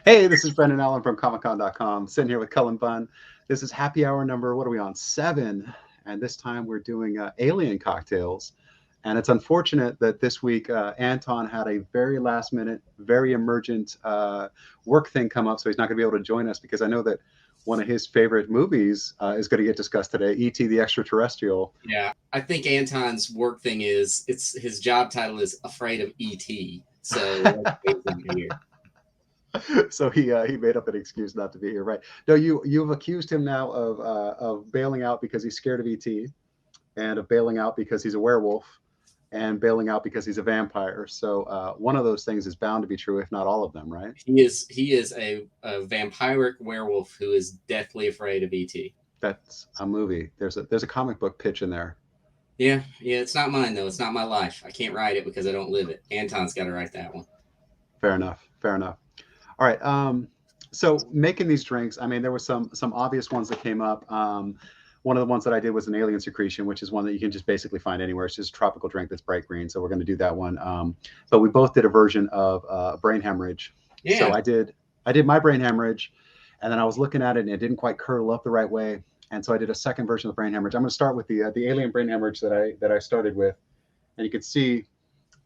Hey, this is Brendan Allen from ComicCon.com, sitting here with Cullen Bunn. This is happy hour number, what are we on? 7. And this time we're doing alien cocktails. And it's unfortunate that this week Anton had a very last minute, very emergent work thing come up. So he's not going to be able to join us because I know that one of his favorite movies is going to get discussed today, E.T. the Extraterrestrial. Yeah, I think Anton's work thing is his job title is Afraid of ET. So let's wait him here. So he made up an excuse not to be here, right? No, you've accused him now of bailing out because he's scared of ET, and of bailing out because he's a werewolf, and bailing out because he's a vampire. So one of those things is bound to be true, if not all of them, right? He is a vampiric werewolf who is deathly afraid of ET. That's a movie. There's a comic book pitch in there. Yeah, it's not mine though. It's not my life. I can't write it because I don't live it. Anton's got to write that one. Fair enough. Fair enough. All right. So making these drinks, I mean, there were some obvious ones that came up. One of the ones that I did was an alien secretion, which is one that you can just basically find anywhere. It's just a tropical drink that's bright green. So we're going to do that one. But we both did a version of brain hemorrhage. Yeah. So I did my brain hemorrhage, and then I was looking at it and it didn't quite curdle up the right way. And so I did a second version of the brain hemorrhage. I'm going to start with the alien brain hemorrhage that I started with, and you can see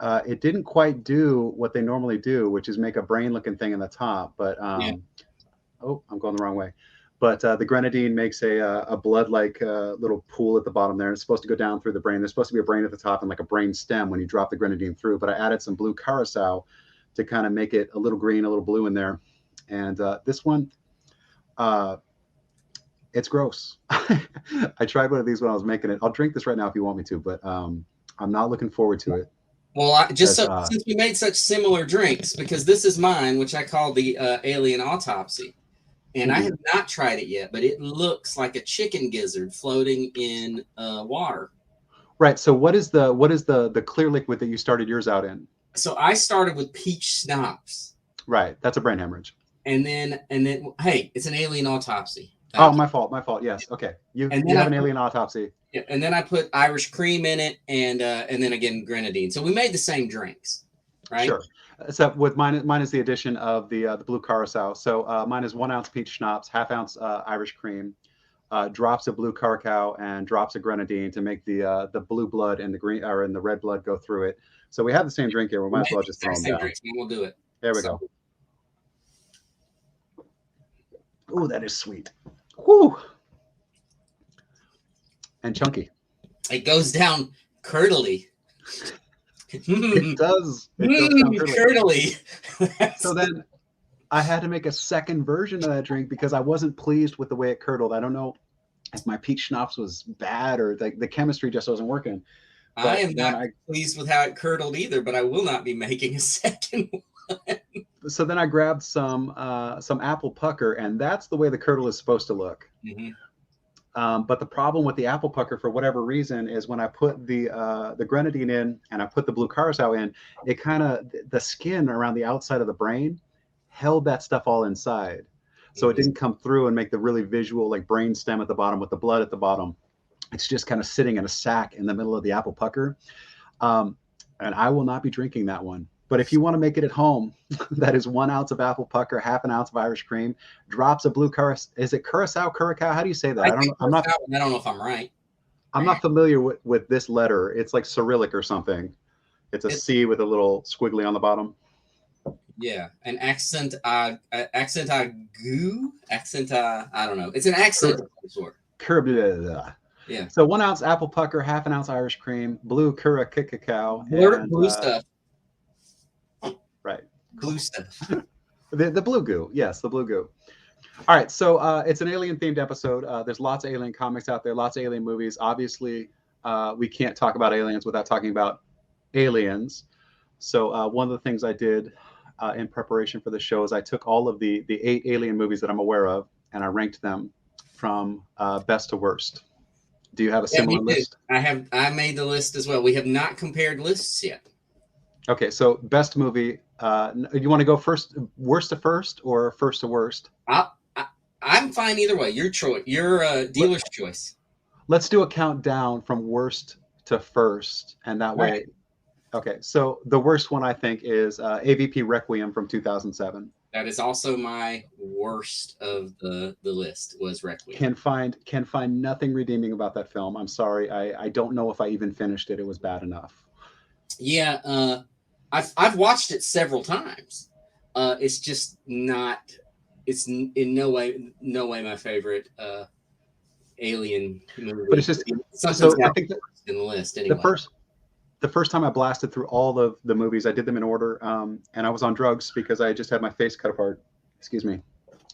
it didn't quite do what they normally do, which is make a brain-looking thing in the top. But oh, I'm going the wrong way. But the grenadine makes a blood-like little pool at the bottom there. It's supposed to go down through the brain. There's supposed to be a brain at the top and like a brain stem when you drop the grenadine through. But I added some blue curacao to kind of make it a little green, a little blue in there. And this one, it's gross. I tried one of these when I was making it. I'll drink this right now if you want me to, but I'm not looking forward to it. Well, since we made such similar drinks, because this is mine, which I call the alien autopsy, and I have not tried it yet, but it looks like a chicken gizzard floating in water. Right. So what is the clear liquid that you started yours out in? So I started with peach schnapps. Right. That's a brain hemorrhage. And then hey, it's an alien autopsy. Oh, my fault. Yes. Okay. You have an alien autopsy. Yeah, and then I put Irish cream in it, and then again grenadine. So we made the same drinks, right? Sure. Except with mine is the addition of the blue curacao. So mine is 1 ounce peach schnapps, ½ ounce Irish cream, drops of blue curacao, and drops of grenadine to make the blue blood and the green and the red blood go through it. So we have the same drink here. We might as well just throw them down. Drinks, and we'll do it. There we go. Ooh, that is sweet. Whoo. And chunky. It goes down curdly. It does. It curdly. So then I had to make a second version of that drink because I wasn't pleased with the way it curdled. I don't know if my peach schnapps was bad or the chemistry just wasn't working. But I am not pleased with how it curdled either, but I will not be making a second one. So then I grabbed some apple pucker, and that's the way the curdle is supposed to look. But the problem with the apple pucker, for whatever reason, is when I put the grenadine in and I put the blue curacao in, it kind of the skin around the outside of the brain held that stuff all inside, so it didn't come through and make the really visual like brain stem at the bottom with the blood at the bottom. It's just kind of sitting in a sack in the middle of the apple pucker, and I will not be drinking that one. But if you want to make it at home, that is 1 ounce of apple pucker, ½ an ounce of Irish cream, drops of blue curacao. Is it curacao? How do you say that? I don't know if I'm right. I'm not familiar with this letter. It's like Cyrillic or something. It's a C with a little squiggly on the bottom. Yeah, an accent. I don't know. It's an accent of some sort. Yeah. So 1 ounce apple pucker, ½ an ounce Irish cream, blue curacao, blue stuff. Right. Glue stuff. The blue goo. Yes, the blue goo. All right. So it's an alien themed episode. There's lots of alien comics out there, lots of alien movies. Obviously, we can't talk about aliens without talking about aliens. So one of the things I did in preparation for the show is I took all of the 8 alien movies that I'm aware of and I ranked them from best to worst. Do you have a similar list? I made the list as well. We have not compared lists yet. Okay, so best movie. You want to go first, worst to first, or first to worst? I'm fine either way. Your choice. Your dealer's choice. Let's do a countdown from worst to first, and that way. Okay, so the worst one I think is AVP Requiem from 2007. That is also my worst of the list was Requiem. Can find nothing redeeming about that film. I'm sorry. I don't know if I even finished it. It was bad enough. Yeah, I've watched it several times. It's just not. It's in no way my favorite alien movie. But it's just Something's so I think that in the list anyway. The first time I blasted through all of the movies, I did them in order, and I was on drugs because I just had my face cut apart. Excuse me,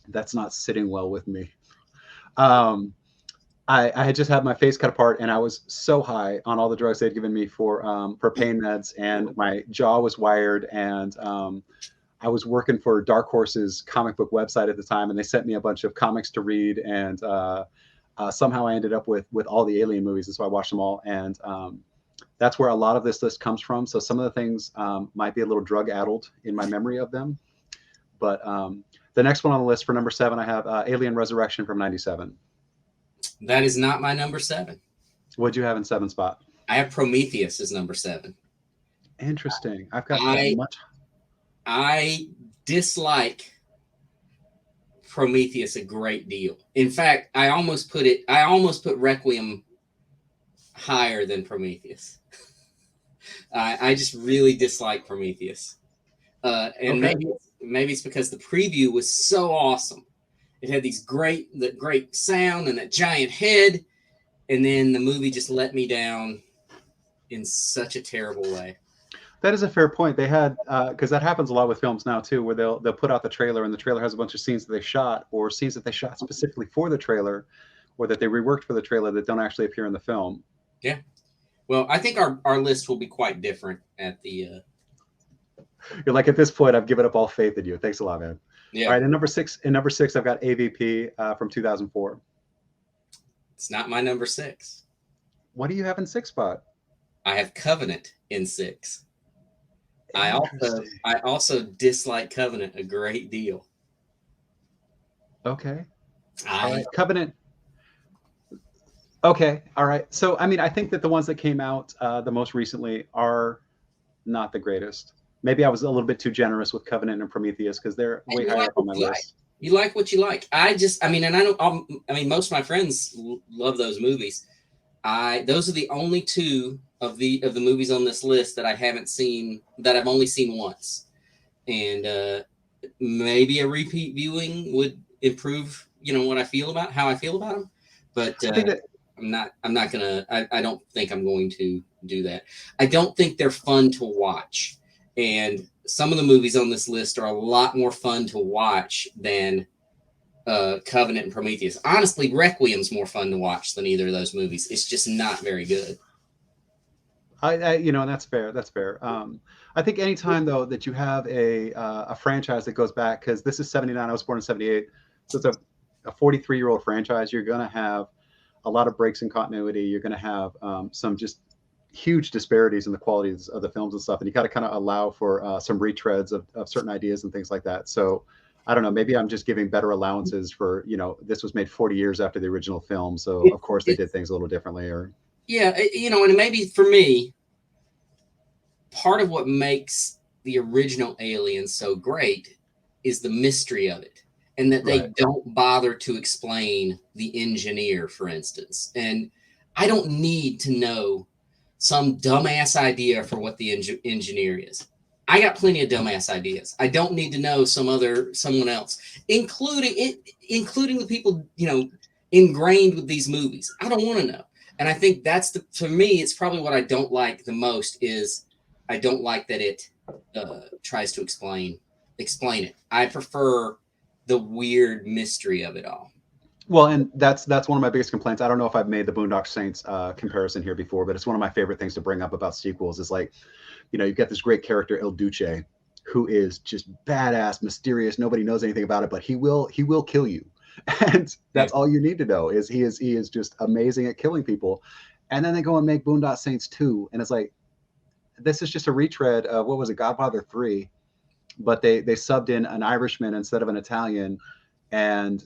that's not sitting well with me. I had just had my face cut apart, and I was so high on all the drugs they'd given me for pain meds, and my jaw was wired, and I was working for Dark Horse's comic book website at the time, and they sent me a bunch of comics to read, and somehow I ended up with all the Alien movies, and so I watched them all, and that's where a lot of this list comes from. So some of the things might be a little drug-addled in my memory of them, but the next one on the list for number 7, I have Alien Resurrection from '97. That is not my number 7. What'd you have in 7 spot? I have Prometheus as number 7. Interesting. I've got that much. I dislike Prometheus a great deal. In fact, I almost put Requiem higher than Prometheus. I just really dislike Prometheus. And okay. maybe it's because the preview was so awesome. It had the great sound and that giant head, and then the movie just let me down in such a terrible way. That is a fair point. They had because that happens a lot with films now too, where they'll put out the trailer, and the trailer has a bunch of scenes that they shot, or scenes that they shot specifically for the trailer, or that they reworked for the trailer that don't actually appear in the film. Yeah. Well, I think our list will be quite different at the. You're like, at this point, I've given up all faith in you. Thanks a lot, man. Yeah. All right. In number six, I've got AVP from 2004. It's not my number 6. What do you have in 6 spot? I have Covenant in 6. I also dislike Covenant a great deal. Okay. All right. Covenant. Okay. All right. So, I mean, I think that the ones that came out the most recently are not the greatest. Maybe I was a little bit too generous with Covenant and Prometheus because they're way higher up on my list. You like what you like. Most of my friends love those movies. Those are the only 2 of the movies on this list that I haven't seen, that I've only seen once. And maybe a repeat viewing would improve, how I feel about them. But I'm not gonna. I don't think I'm going to do that. I don't think they're fun to watch. And some of the movies on this list are a lot more fun to watch than Covenant and Prometheus. Honestly, Requiem's more fun to watch than either of those movies. It's just not very good. And that's fair. That's fair. I think anytime though that you have a franchise that goes back, because this is '79, I was born in '78, so it's a 43-year-old franchise. You're gonna have a lot of breaks in continuity. You're gonna have some just huge disparities in the qualities of the films and stuff, and you got to kind of allow for some retreads of certain ideas and things like that. So I don't know, maybe I'm just giving better allowances for, this was made 40 years after the original film, so of course they did things a little differently. Or and maybe for me, part of what makes the original Alien so great is the mystery of it, and that they don't bother to explain the engineer, for instance. And I don't need to know some dumbass idea for what the engineer is. I got plenty of dumbass ideas. I don't need to know someone else, including the people, ingrained with these movies. I don't want to know. And I think for me, it's probably what I don't like the most is I don't like that it tries to explain it. I prefer the weird mystery of it all. Well, and that's one of my biggest complaints. I don't know if I've made the Boondock Saints comparison here before, but it's one of my favorite things to bring up about sequels is like, you've got this great character, El Duce, who is just badass, mysterious. Nobody knows anything about it, but he will kill you. And that's all you need to know is he is just amazing at killing people. And then they go and make Boondock Saints 2. And it's like, this is just a retread of, what was it, Godfather 3, but they subbed in an Irishman instead of an Italian. And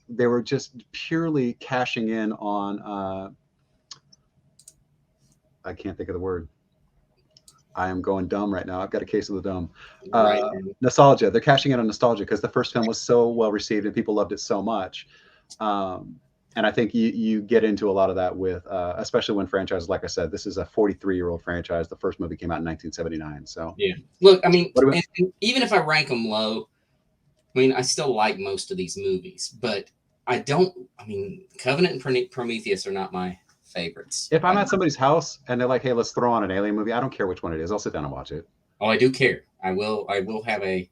they were just purely cashing in on I can't think of the word. I am going dumb right now. I've got a case of the dumb. Right. Nostalgia. They're cashing in on nostalgia because the first film was so well received and people loved it so much. And I think you get into a lot of that with, especially when franchises, like I said, this is a 43-year-old franchise. The first movie came out in 1979. So yeah, look, I mean, and even if I rank them low, I mean, I still like most of these movies, but I don't. I mean, Covenant and Prometheus are not my favorites. If I'm at somebody's house and they're like, "Hey, let's throw on an alien movie," I don't care which one it is. I'll sit down and watch it. Oh, I do care. I will have a.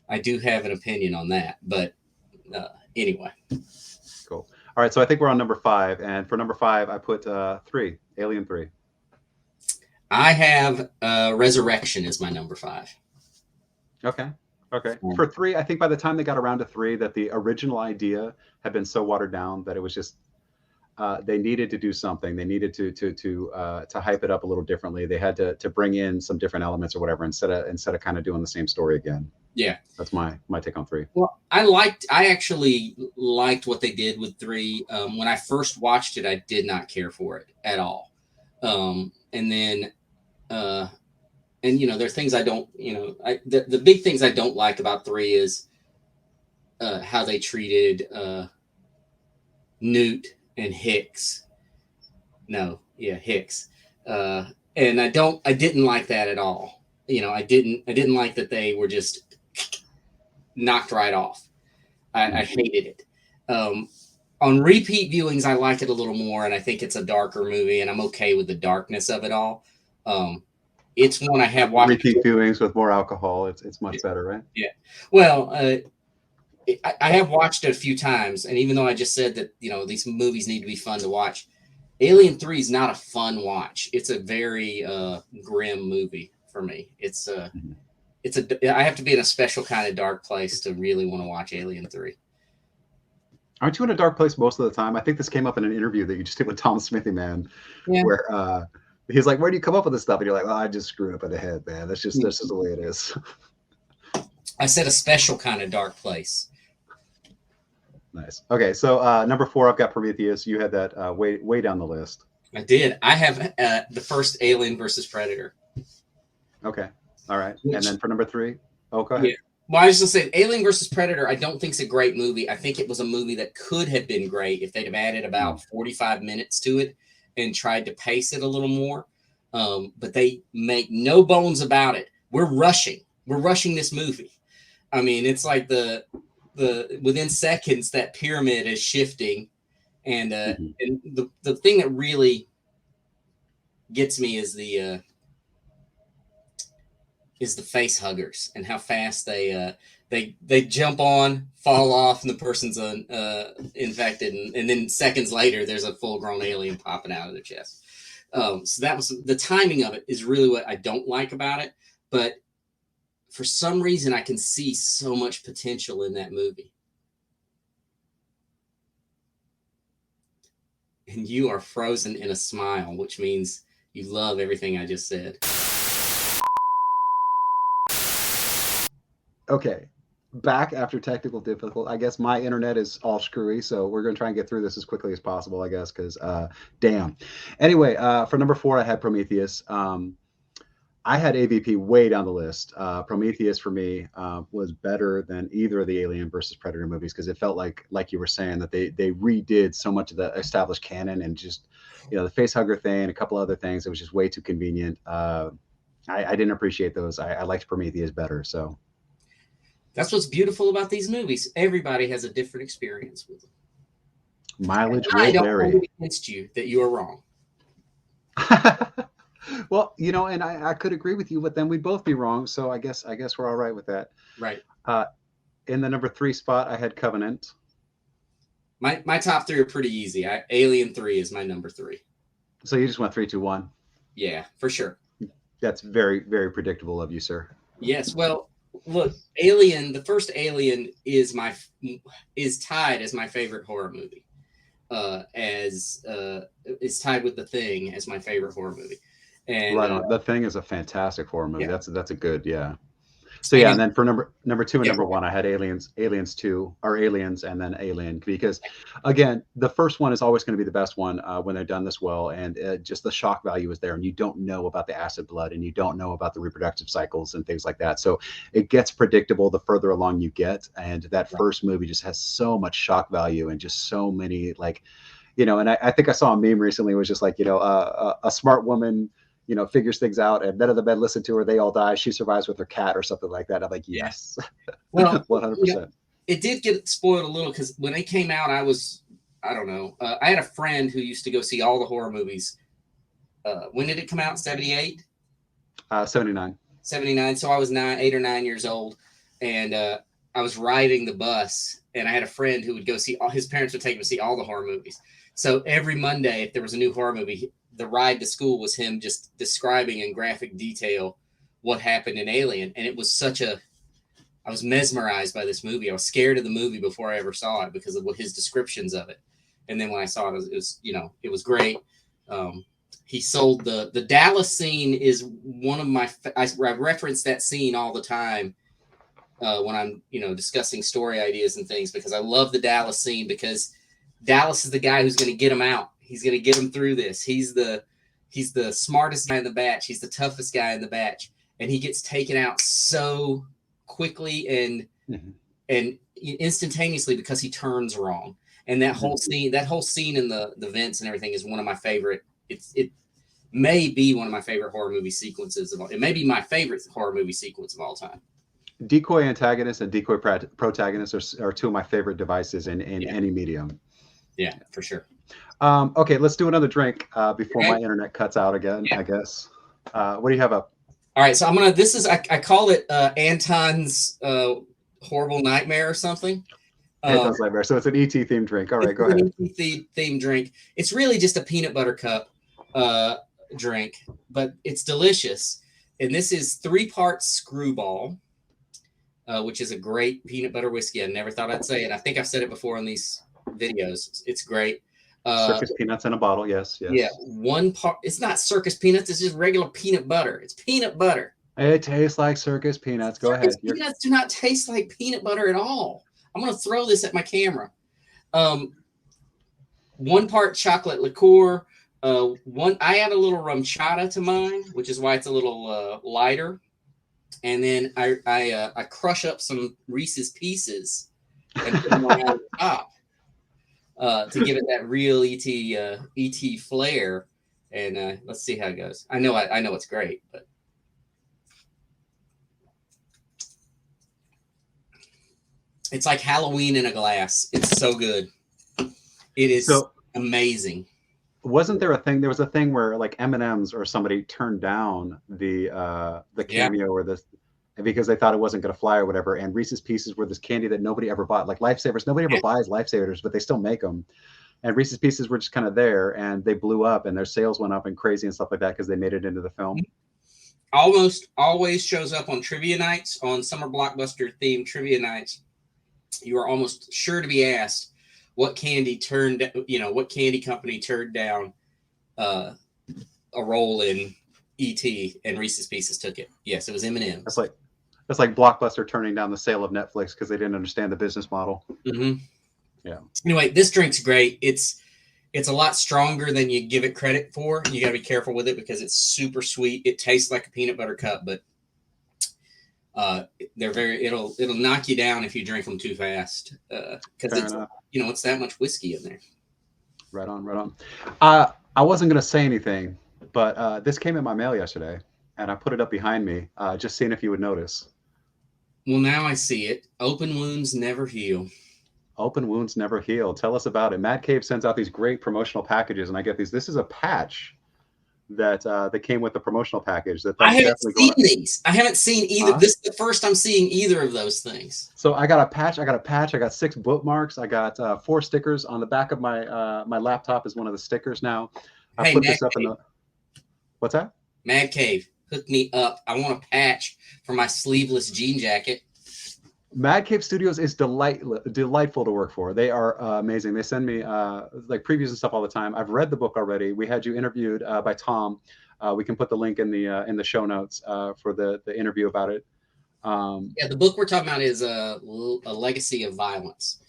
I do have an opinion on that, but anyway. Cool. All right, so I think we're on number 5, and for number 5, I put 3, Alien 3. I have Resurrection as my number 5. Okay. Okay. For 3, I think by the time they got around to 3, that the original idea had been so watered down that it was just they needed to do something. They needed to hype it up a little differently. They had to bring in some different elements or whatever instead of kind of doing the same story again. Yeah, that's my take on 3. Well, I actually liked what they did with 3. When I first watched it, I did not care for it at all. And then, and you know, there are things I don't, you know, the big things I don't like about 3 is how they treated Newt and Hicks. Hicks. And I didn't like that at all. You know, I didn't like that they were just knocked right off. I hated it. On repeat viewings, I like it a little more, and I think it's a darker movie, and I'm okay with the darkness of it all. It's one I have watched. Repeat viewings with more alcohol, it's much better, right? Yeah. Well, I have watched it a few times, and even though I just said that, you know, these movies need to be fun to watch, Alien 3 is not a fun watch. It's a very grim movie for me. I have to be in a special kind of dark place to really want to watch Alien 3. Aren't you in a dark place most of the time? I think this came up in an interview that you just did with Tom Smithy, man, where he's like, "Where do you come up with this stuff?" And you're like, "Oh, I just screwed up in the head, man. That's just the way it is." I said a special kind of dark place. Nice. Okay, so number 4, I've got Prometheus. You had that way down the list. I did. I have the first Alien versus Predator. Okay. All right. And then for number 3, go ahead. Yeah. Well, I was just saying, Alien versus Predator, I don't think it's a great movie. I think it was a movie that could have been great if they'd have added about 45 minutes to it and tried to pace it a little more. But they make no bones about it. We're rushing this movie. I mean, it's like the within seconds that pyramid is shifting, and and the thing that really gets me is the face huggers and how fast they jump on, fall off, and the person's infected, and then seconds later there's a full-grown alien popping out of their chest. So that was the timing of it is really what I don't like about it, but for some reason I can see so much potential in that movie. And you are frozen in a smile, which means you love everything I just said. Okay, back after technical difficulty. I guess my internet is all screwy, so we're going to try and get through this as quickly as possible, I guess, because damn. Anyway, for number 4, I had Prometheus. I had AVP way down the list. Prometheus for me was better than either of the Alien versus Predator movies because it felt like you were saying that they redid so much of the established canon and just, you know, the face hugger thing, a couple other things. It was just way too convenient. I didn't appreciate those. I liked Prometheus better. So that's what's beautiful about these movies. Everybody has a different experience with them. Mileage will vary. I don't against you that you are wrong. Well, you know, and I could agree with you, but then we'd both be wrong. So I guess we're all right with that. Right. In the number 3 spot, I had Covenant. My top 3 are pretty easy. Alien 3 is my number 3. So you just went 3, 2, 1. Yeah, for sure. That's very, very predictable of you, sir. Yes. Well, look, Alien, the first Alien is tied as my favorite horror movie. Is tied with The Thing as my favorite horror movie. And right on. The Thing is a fantastic horror movie. Yeah. That's a good, yeah. So yeah, and then for number two and Yeah. number one, I had Aliens 2, or Aliens, and then Alien, because again, the first one is always going to be the best one when they're done this well, and just the shock value is there, and you don't know about the acid blood, and you don't know about the reproductive cycles and things like that. So it gets predictable the further along you get, and that first movie just has so much shock value and just so many, like, you know, and I think I saw a meme recently. It was just like, you know, a smart woman, you know, figures things out, and none of the men listen to her. They all die. She survives with her cat or something like that. I'm like, yes, well, 100%. It did get spoiled a little because when it came out, I don't know. I had a friend who used to go see all the horror movies. When did it come out? 78? 79. 79. So I was 8 or 9 years old, and I was riding the bus, and I had a friend who would go see. His parents would take him to see all the horror movies. So every Monday, if there was a new horror movie, the ride to school was him just describing in graphic detail what happened in Alien. And it was I was mesmerized by this movie. I was scared of the movie before I ever saw it because of his descriptions of it. And then when I saw it, it was great. He sold the Dallas scene is one of my, I reference that scene all the time when I'm, discussing story ideas and things, because I love the Dallas scene, because Dallas is the guy who's going to get him out. He's going to get him through this. He's the smartest guy in the batch. He's the toughest guy in the batch. And he gets taken out so quickly and instantaneously because he turns wrong. And that whole scene in the vents and everything is one of my favorite. It may be one of my favorite horror movie sequences of all. It may be my favorite horror movie sequence of all time. Decoy antagonists and decoy protagonists are two of my favorite devices in any medium. Yeah, for sure. Okay, let's do another drink before my internet cuts out again, I guess. What do you have up? All right, so I call it Anton's Horrible Nightmare or something. Anton's Nightmare. So it's an ET themed drink. All right, go ahead. ET themed drink. It's really just a peanut butter cup drink, but it's delicious. And this is 3 parts Screwball, which is a great peanut butter whiskey. I never thought I'd say it. I think I've said it before in these videos. It's great. Circus peanuts in a bottle. Yes. Yeah. 1 part. It's not circus peanuts. It's just regular peanut butter. It's peanut butter. It tastes like circus peanuts. Go ahead. Peanuts do not taste like peanut butter at all. I'm going to throw this at my camera. 1 part chocolate liqueur. I add a little rum chata to mine, which is why it's a little lighter. And then I crush up some Reese's Pieces and put them on the top to give it that real ET flair. And let's see how it goes. I know it's great, but it's like Halloween in a glass. It's so good. It is amazing. Wasn't there a thing? There was a thing where like M&M's or somebody turned down the cameo or this because they thought it wasn't going to fly or whatever. And Reese's Pieces were this candy that nobody ever bought, like Lifesavers. Nobody ever buys Lifesavers, but they still make them. And Reese's Pieces were just kind of there, and they blew up, and their sales went up and crazy and stuff like that because they made it into the film. Almost always shows up on trivia nights, on summer blockbuster themed trivia nights. You are almost sure to be asked what candy company turned down a role in E.T. and Reese's Pieces took it. Yes, it was M&M. That's like Blockbuster turning down the sale of Netflix because they didn't understand the business model. Mm-hmm. Yeah. Anyway, this drink's great. It's a lot stronger than you give it credit for. You got to be careful with it because it's super sweet. It tastes like a peanut butter cup, but it'll knock you down if you drink them too fast because it's that much whiskey in there. Right on. I wasn't gonna say anything, but this came in my mail yesterday, and I put it up behind me, just seeing if you would notice. Well, now I see it. Open wounds never heal. Open wounds never heal. Tell us about it. Mad Cave sends out these great promotional packages, and I get these. This is a patch that came with the promotional package. I haven't seen these. I haven't seen either. This is the first I'm seeing either of those things. So I got a patch. I got 6 bookmarks. I got 4 stickers on the back of my my laptop is one of the stickers now. I put this up in the. What's that? Mad Cave, hook me up. I want a patch for my sleeveless jean jacket. Mad Cave Studios is delightful to work for. They are amazing. They send me like previews and stuff all the time. I've read the book already. We had you interviewed by Tom. We can put the link in the show notes for the interview about it. Yeah, the book we're talking about is a Legacy of Violence,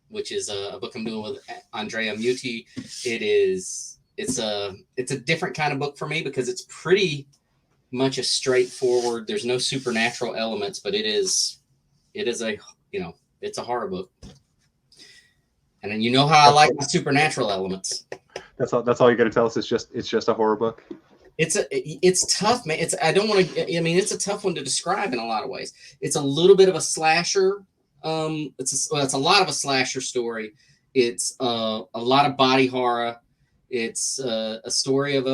which is a book I'm doing with Andrea Muti. It's a different kind of book for me because it's pretty much a straightforward. There's no supernatural elements, but it is a, you know, it's a horror book. And then you know how I like my supernatural elements. That's all you're gonna tell us. It's just a horror book. It's tough, man. I don't want to. I mean, it's a tough one to describe in a lot of ways. It's a little bit of a slasher. It's a lot of a slasher story. It's a lot of body horror. It's a story of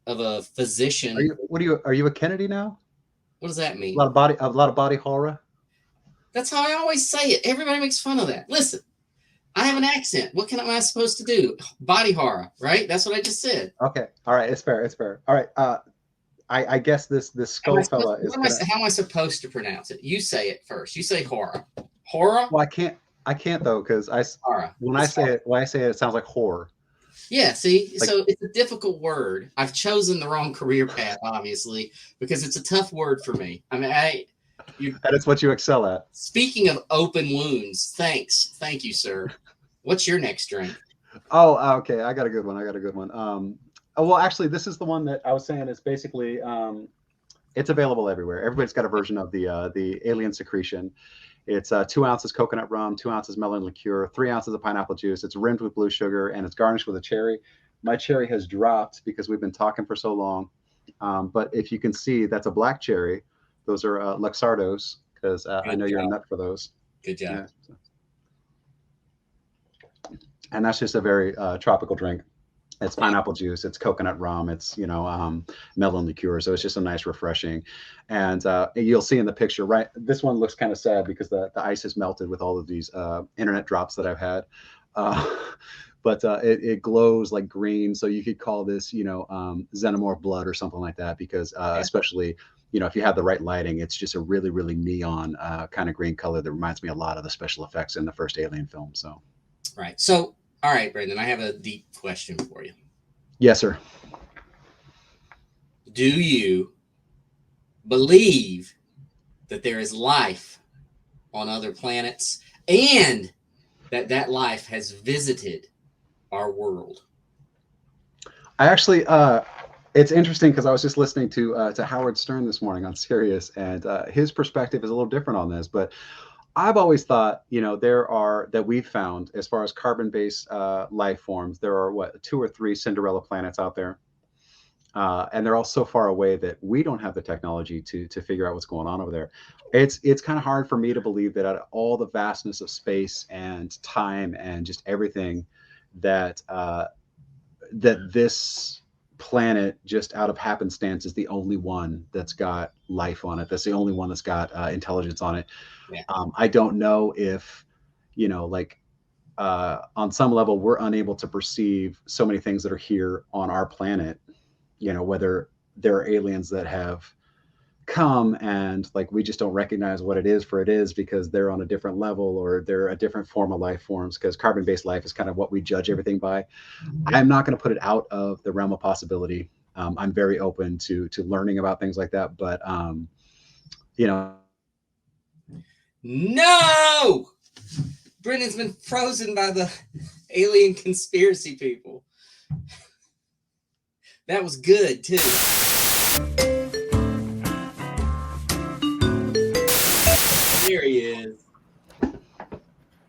a physician. Are you a Kennedy now? What does that mean? A lot of body horror. That's how I always say it. Everybody makes fun of that. Listen, I have an accent. What am I supposed to do? Body horror, right? That's what I just said. Okay. All right. It's fair. All right. I guess this skull fella is. How am I supposed to pronounce it? You say it first. You say horror. Horror? Well, I can't though, because when I say it, it sounds like horror. Yeah, see, so it's a difficult word. I've chosen the wrong career path, obviously, because it's a tough word for me. I mean, that is what you excel at. Speaking of open wounds, thank you, sir. What's your next drink? Oh, okay, I got a good one. Well, actually, this is the one that I was saying is basically it's available everywhere. Everybody's got a version of the alien secretion. It's 2 ounces coconut rum, 2 ounces melon liqueur, 3 ounces of pineapple juice. It's rimmed with blue sugar, and it's garnished with a cherry. My cherry has dropped because we've been talking for so long. But if you can see, that's a black cherry. Those are Luxardos, because I know you're a nut for those. Good job. Yeah. And that's just a very tropical drink. It's pineapple juice, it's coconut rum, it's melon liqueur, so it's just a nice refreshing. And you'll see in the picture, right, this one looks kind of sad because the ice is melted with all of these internet drops that I've had, but it glows like green, so you could call this xenomorph blood or something like that, because especially if you have the right lighting, it's just a really, really neon kind of green color that reminds me a lot of the special effects in the first Alien film. So right. So all right, Brandon, I have a deep question for you. Yes, sir. Do you believe that there is life on other planets and that life has visited our world? I actually, it's interesting because I was just listening to Howard Stern this morning on Sirius, and his perspective is a little different on this, but I've always thought, that we've found, as far as carbon-based life forms, there are 2 or 3 Cinderella planets out there, and they're all so far away that we don't have the technology to figure out what's going on over there. It's kind of hard for me to believe that out of all the vastness of space and time and just everything, that this planet, just out of happenstance, is the only one that's got life on it. That's the only one that's got intelligence on it. Yeah. I don't know if, on some level, we're unable to perceive so many things that are here on our planet, whether there are aliens that have come and we just don't recognize what it is because they're on a different level, or they're a different form of life forms, because carbon-based life is kind of what we judge everything by. I'm not going to put it out of the realm of possibility. I'm very open to learning about things like that, but No! Brendan's been frozen by the alien conspiracy people. That was good, too. There he is.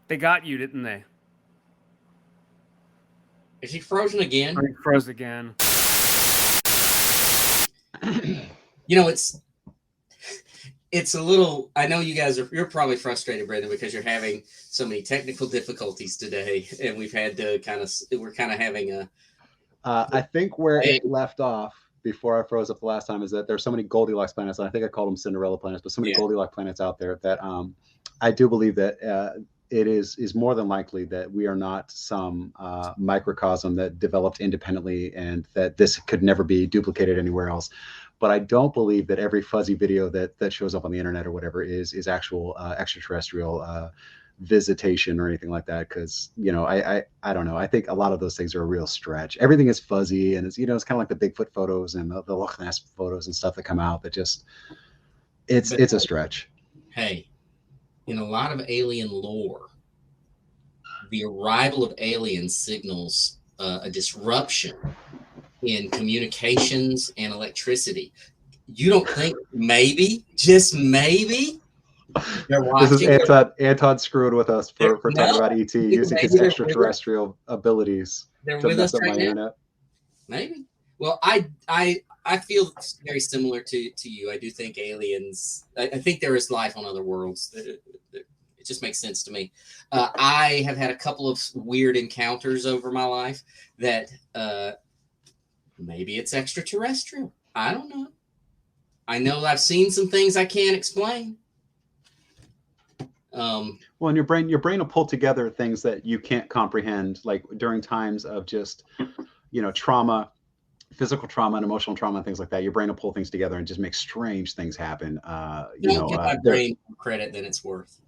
They got you, didn't they? Is he frozen again? He froze again. It's a little, I know you're probably frustrated, Brandon, because you're having so many technical difficulties today, and we're kind of having a... I think where it left off before I froze up the last time is that there's so many Goldilocks planets, and I think I called them Cinderella planets, but so many Goldilocks planets out there that I do believe that it is more than likely that we are not some microcosm that developed independently, and that this could never be duplicated anywhere else. But I don't believe that every fuzzy video that shows up on the internet or whatever is actual extraterrestrial visitation or anything like that. Because I don't know. I think a lot of those things are a real stretch. Everything is fuzzy, and it's kind of like the Bigfoot photos and the Loch Ness photos and stuff that come out that just It's a stretch. Hey, in a lot of alien lore, the arrival of aliens signals a disruption in communications and electricity. You don't think maybe, just maybe, they're This is watching? Anton screwed with us for talking about ET using his extraterrestrial abilities to mess up my internet. Maybe. Well, I feel very similar to you. I do think aliens. I think there is life on other worlds. It just makes sense to me. I have had a couple of weird encounters over my life that maybe it's extraterrestrial. I don't know. I know I've seen some things I can't explain. Well, and your brain will pull together things that you can't comprehend, like during times of just, trauma, physical trauma and emotional trauma and things like that. Your brain will pull things together and just make strange things happen. Don't give my brain more credit than it's worth.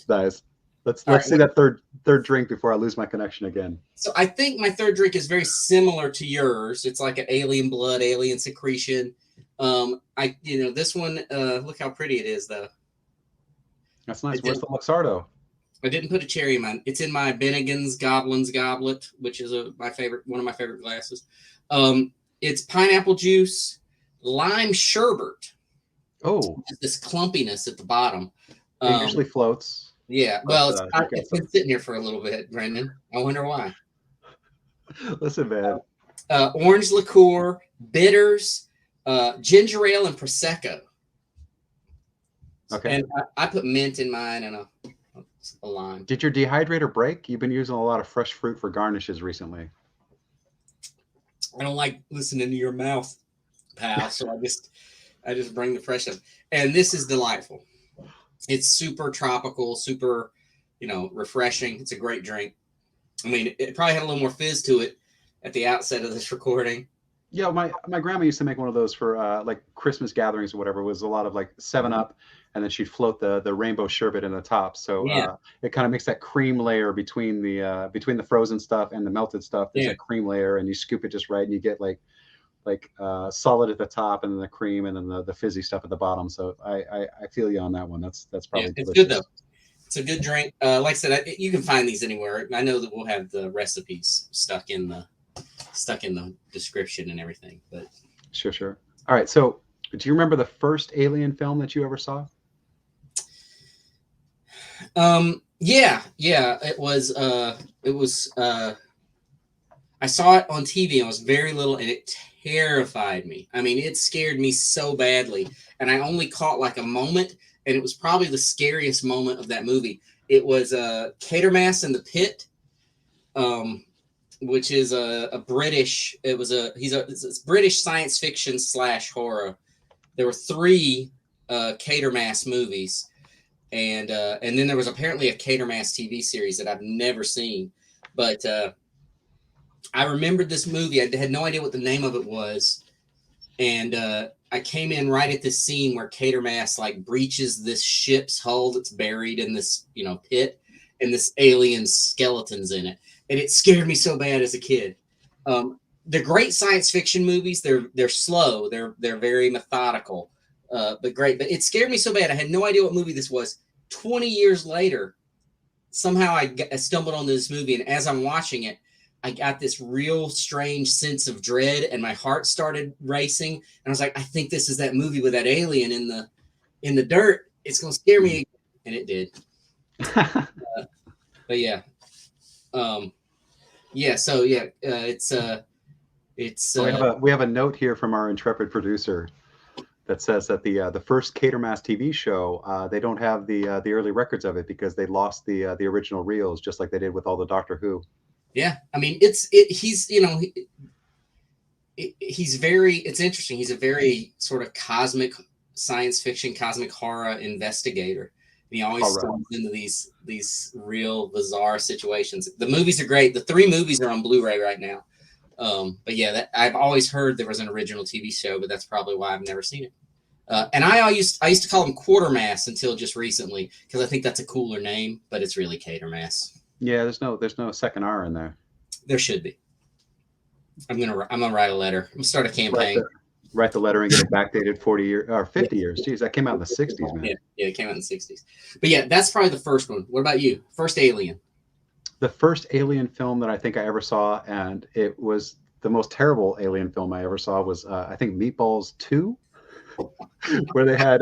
Nice. Let's see that third drink before I lose my connection again. So I think my third drink is very similar to yours. It's like an alien blood, alien secretion. This one, look how pretty it is though. That's nice. Where's the Luxardo? I didn't put a cherry in mine. It's in my Bennigan's Goblin's Goblet, which is one of my favorite glasses. It's pineapple juice, lime sherbet. Oh, this clumpiness at the bottom. It usually floats. Yeah, well, it's been sitting here for a little bit, Brendan. I wonder why. Listen, man. Orange liqueur, bitters, ginger ale, and prosecco. Okay. And I put mint in mine and a lime. Did your dehydrator break? You've been using a lot of fresh fruit for garnishes recently. I don't like listening to your mouth, pal. So I just bring the fresh stuff. And this is delightful. It's super tropical, super, refreshing. It's a great drink. I mean, it probably had a little more fizz to it at the outset of this recording. Yeah, my grandma used to make one of those for like Christmas gatherings or whatever. It was a lot of like 7-Up, and then she'd float the rainbow sherbet in the top. So it kind of makes that cream layer between the frozen stuff and the melted stuff. There's a cream layer, and you scoop it just right, and you get like solid at the top, and then the cream, and then the fizzy stuff at the bottom. So I feel you on that one. That's probably it's good though. It's a good drink. Like I said, you can find these anywhere. I know that we'll have the recipes stuck in the description and everything. But sure. All right. So, do you remember the first Alien film that you ever saw? Yeah. It was. I saw it on TV. I was very little, and it terrified me. I mean, it scared me so badly, and I only caught like a moment, and it was probably the scariest moment of that movie. It was Quatermass in the Pit, which is a British. It's British science fiction / horror. There were 3 Quatermass movies, and then there was apparently a Quatermass TV series that I've never seen, but. I remembered this movie. I had no idea what the name of it was. And I came in right at this scene where Quatermass like breaches this ship's hull that's buried in this, pit, and this alien skeleton's in it. And it scared me so bad as a kid. They're great science fiction movies. They're slow. They're very methodical, but great. But it scared me so bad. I had no idea what movie this was. 20 years later, somehow I stumbled on this movie. And as I'm watching it, I got this real strange sense of dread, and my heart started racing. And I was like, I think this is that movie with that alien in the dirt. It's going to scare me. And it did. But yeah. It's we have a note here from our intrepid producer that says that the first Quatermass TV show, they don't have the early records of it because they lost the original reels, just like they did with all the Doctor Who. Yeah, I mean, he's very, it's interesting. He's a very sort of cosmic science fiction, cosmic horror investigator. And he always stumbles into these real bizarre situations. The movies are great. The 3 movies are on Blu-ray right now. But yeah, I've always heard there was an original TV show, but that's probably why I've never seen it. And I used to call him Quatermass until just recently, because I think that's a cooler name, but it's really Quatermass. Yeah, there's no second R in there. There should be. I'm gonna write a letter. I'm gonna start a campaign. Write the letter and get it backdated 40 years or 50 years. Jeez, that came out in the 60s, man. Yeah, it came out in the 60s. But yeah, that's probably the first one. What about you? First Alien. The first Alien film that I think I ever saw, and it was the most terrible Alien film I ever saw, was I think Meatballs 2, where they had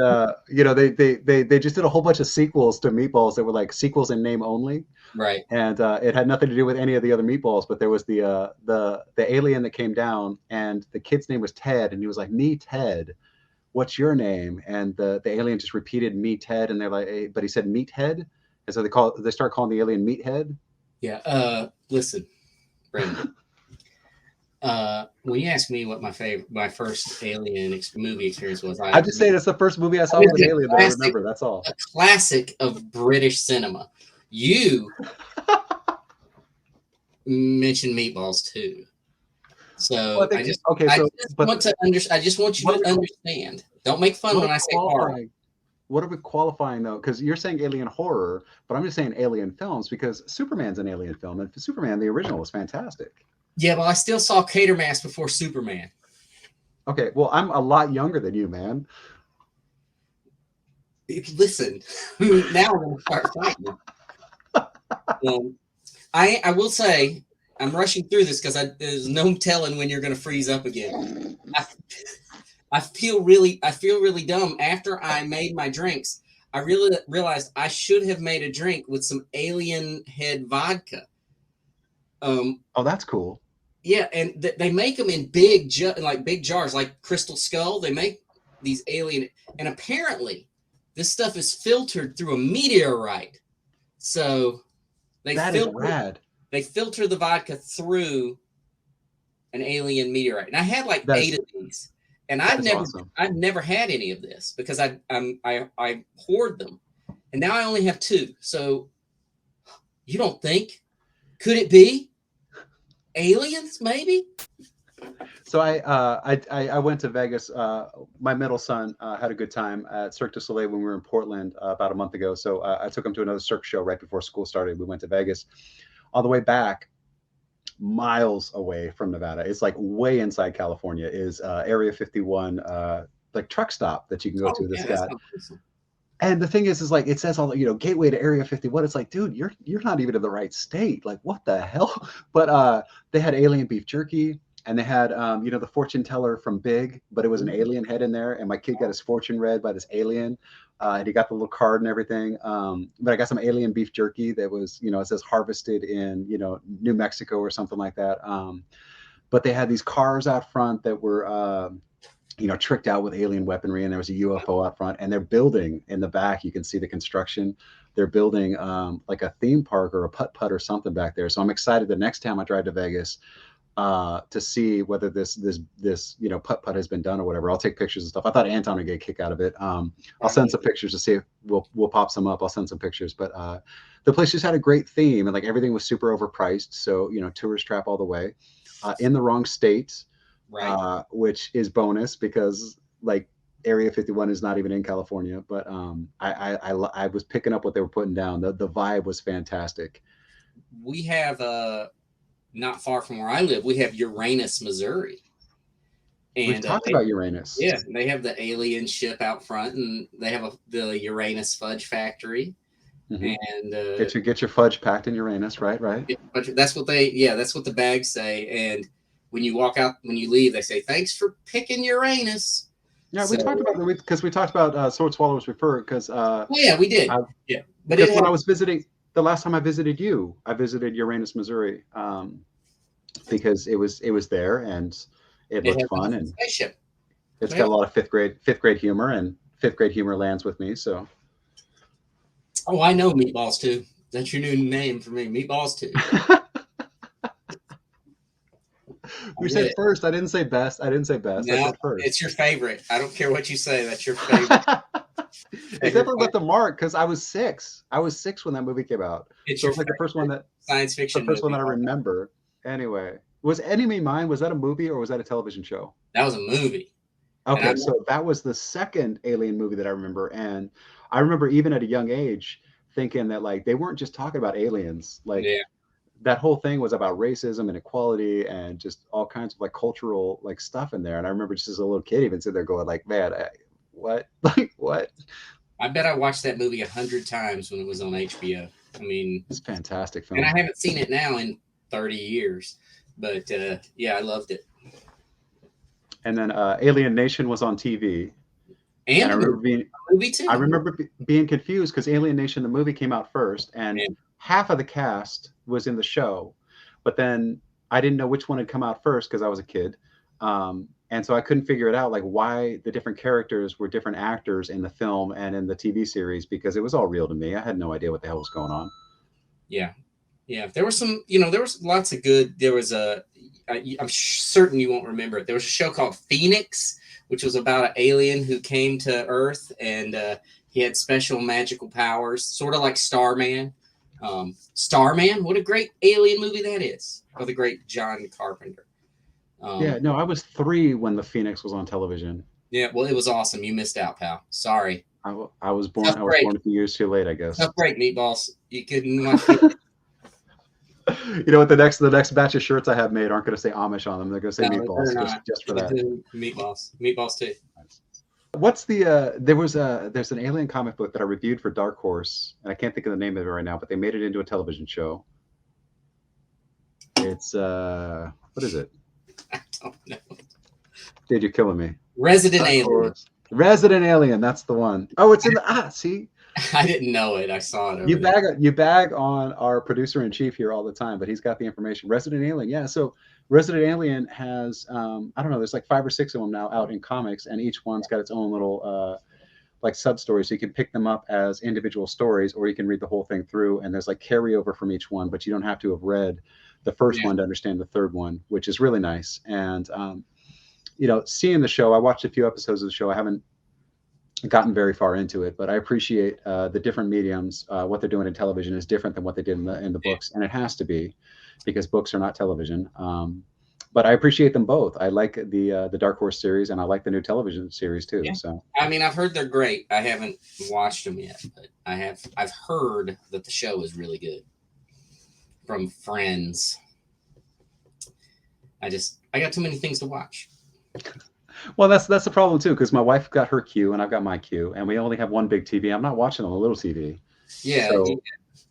they just did a whole bunch of sequels to Meatballs that were like sequels in name only. Right. And it had nothing to do with any of the other Meatballs, but there was the alien that came down, and the kid's name was Ted, and he was like, "Me, Ted, what's your name?" And the alien just repeated, "Me, Ted," and they're like, hey, but he said Meathead, and so they start calling the alien Meathead. Yeah. Listen, Brandon. When you ask me what my first Alien movie experience was, I'm just saying it's the first movie I saw with an alien that I remember. That's all. A classic of British cinema. You mentioned Meatballs too, so well, I just want you to understand. Don't make fun when I say horror. What are we qualifying though? Because you're saying alien horror, but I'm just saying alien films because Superman's an alien film, and Superman the original was fantastic. Yeah, well, I still saw Quatermass before Superman. Okay, well, I'm a lot younger than you, man. Listen, now we're gonna start fighting. I will say I'm rushing through this because there's no telling when you're going to freeze up again. I feel really dumb. After I made my drinks, I really realized I should have made a drink with some alien head vodka. Oh, that's cool. Yeah, and they make them in big jars, like Crystal Skull. They make these alien, and apparently this stuff is filtered through a meteorite. So that is rad. They filter the vodka through an alien meteorite, and I had like 8 of these, and I've never had any of this because I hoard them, and now I only have 2. So you don't think, could it be aliens? Maybe. So I went to Vegas. My middle son had a good time at Cirque du Soleil when we were in Portland about a month ago. So I took him to another Cirque show right before school started. We went to Vegas. On the way back, miles away from Nevada, it's like way inside California, is Area 51, like truck stop that you can go to. This guy. And the thing is like it says all gateway to Area 51. It's like, dude, you're not even in the right state. Like, what the hell? But they had alien beef jerky. And they had, the fortune teller from Big, but it was an alien head in there. And my kid got his fortune read by this alien. And he got the little card and everything. But I got some alien beef jerky that was, it says harvested in, New Mexico or something like that. But they had these cars out front that were, tricked out with alien weaponry. And there was a UFO out front. And they're building in the back. You can see the construction. They're building like a theme park or a putt-putt or something back there. So I'm excited the next time I drive to Vegas to see whether this putt-putt has been done or whatever. I'll take pictures and stuff. I thought Anton would get a kick out of it. I'll send some pictures to see if we'll pop some up. I'll send some pictures. But the place just had a great theme, and like everything was super overpriced. So tourist trap all the way. In the wrong state, right? Which is bonus because like Area 51 is not even in California. But I was picking up what they were putting down. The vibe was fantastic. We have not far from where I live, we have Uranus, Missouri. And we've talked about Uranus. Yeah, they have the alien ship out front, and they have the Uranus fudge factory. Mm-hmm. And get your fudge packed in Uranus, right? Yeah, but that's what the bags say. And when you walk out, when you leave, they say, "Thanks for picking Uranus." Yeah, we talked about Sword Swallowers Refer because. Well, yeah, we did. But when I was visiting. The last time I visited you, I visited Uranus, Missouri, because it was there and it looked fun, and it's got a lot of fifth grade humor, and fifth grade humor lands with me. So, I know Meatballs too. That's your new name for me, Meatballs too. We said first. I didn't say best. No, I said first. It's your favorite. I don't care what you say. That's your favorite. It definitely left a mark because I was 6. I was 6 when that movie came out. It's like the first one that science fiction. The first one that I remember. Anyway, was Enemy Mine? Was that a movie or was that a television show? That was a movie. Okay, so that was the second Alien movie that I remember, and I remember even at a young age thinking that like they weren't just talking about aliens. Like that whole thing was about racism and equality and just all kinds of like cultural like stuff in there. And I remember just as a little kid even sitting there going like, man, what? Like what? I bet I watched that movie 100 times when it was on HBO. I mean, it's a fantastic film. And I haven't seen it now in 30 years, but yeah, I loved it. And then Alien Nation was on TV. And I remember movie too. I remember being confused because Alien Nation, the movie, came out first, and half of the cast was in the show, but then I didn't know which one had come out first because I was a kid, and so I couldn't figure it out, like why the different characters were different actors in the film and in the TV series, because it was all real to me. I had no idea what the hell was going on. Yeah, there was some, there was lots of good. There was I'm certain you won't remember it. There was a show called Phoenix, which was about an alien who came to Earth, and he had special magical powers, sort of like Starman. Starman, what a great alien movie that is, by the great John Carpenter. Yeah, no, I was 3 when the Phoenix was on television. Yeah, well, it was awesome. You missed out, pal. Sorry. I was born a few years too late, I guess. Tough break, Meatballs. You couldn't. You know what? The next batch of shirts I have made aren't going to say Amish on them. They're going to say Meatballs just for that. Meatballs too. What's the there's an alien comic book that I reviewed for Dark Horse, and I can't think of the name of it right now, but they made it into a television show. It's what is it? I don't know. Dude, you're killing me. Resident Alien. Resident Alien, that's the one. Oh, it's in the see. I didn't know it. I saw it. You bag on our producer in chief here all the time, but he's got the information. Resident Alien, yeah. So Resident Alien has I don't know, there's like 5 or 6 of them now out in comics, and each one's got its own little like sub stories. So you can pick them up as individual stories, or you can read the whole thing through, and there's like carryover from each one, but you don't have to have read the first one to understand the third one, which is really nice. And seeing the show, I watched a few episodes of the show. I haven't gotten very far into it, but I appreciate the different mediums. What they're doing in television is different than what they did in the books, and it has to be, because books are not television. But I appreciate them both. I like the Dark Horse series, and I like the new television series too. Yeah. So I mean, I've heard they're great. I haven't watched them yet, but I've heard that the show is really good from friends. I got too many things to watch. Well, that's the problem too, because my wife got her queue and I've got my queue, and we only have one big TV. I'm not watching on a little TV. Yeah. So,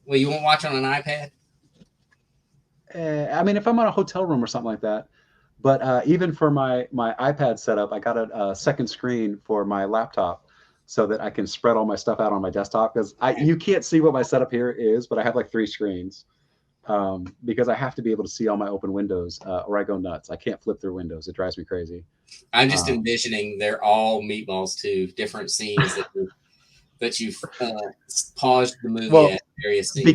well, you won't watch on an iPad? I mean, if I'm on a hotel room or something like that. But even for my iPad setup, I got a second screen for my laptop so that I can spread all my stuff out on my desktop, because you can't see what my setup here is, but I have like 3 screens. Because I have to be able to see all my open windows, or I go nuts. I can't flip through windows. It drives me crazy. I'm just envisioning they're all Meatballs too, different scenes that you've paused the movie at various scenes.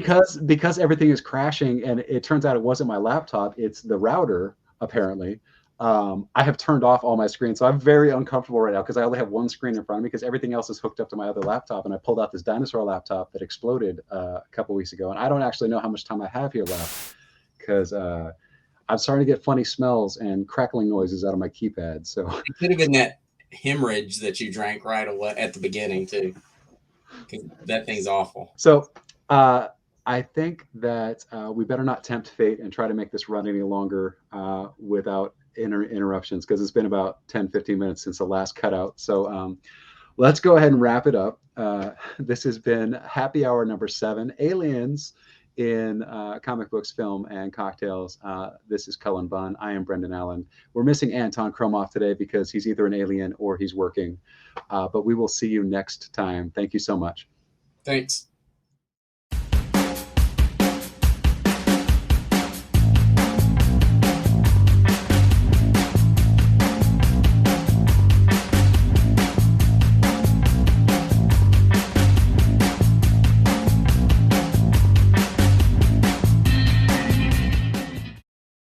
Because everything is crashing, and it turns out it wasn't my laptop, it's the router, apparently. I have turned off all my screens, so I'm very uncomfortable right now because I only have one screen in front of me because everything else is hooked up to my other laptop, and I pulled out this dinosaur laptop that exploded a couple weeks ago, and I don't actually know how much time I have here left because I'm starting to get funny smells and crackling noises out of my keypad. So it could have been that hemorrhage that you drank right away at the beginning too. That thing's awful. So I think that we better not tempt fate and try to make this run any longer without interruptions, because it's been about 10-15 minutes since the last cutout. So let's go ahead and wrap it up. This has been happy hour number 7, aliens in comic books, film, and cocktails. This is Cullen Bunn. I am Brendan Allen. We're missing Anton Kromoff today because he's either an alien or he's working, but we will see you next time. Thank you so much. Thanks.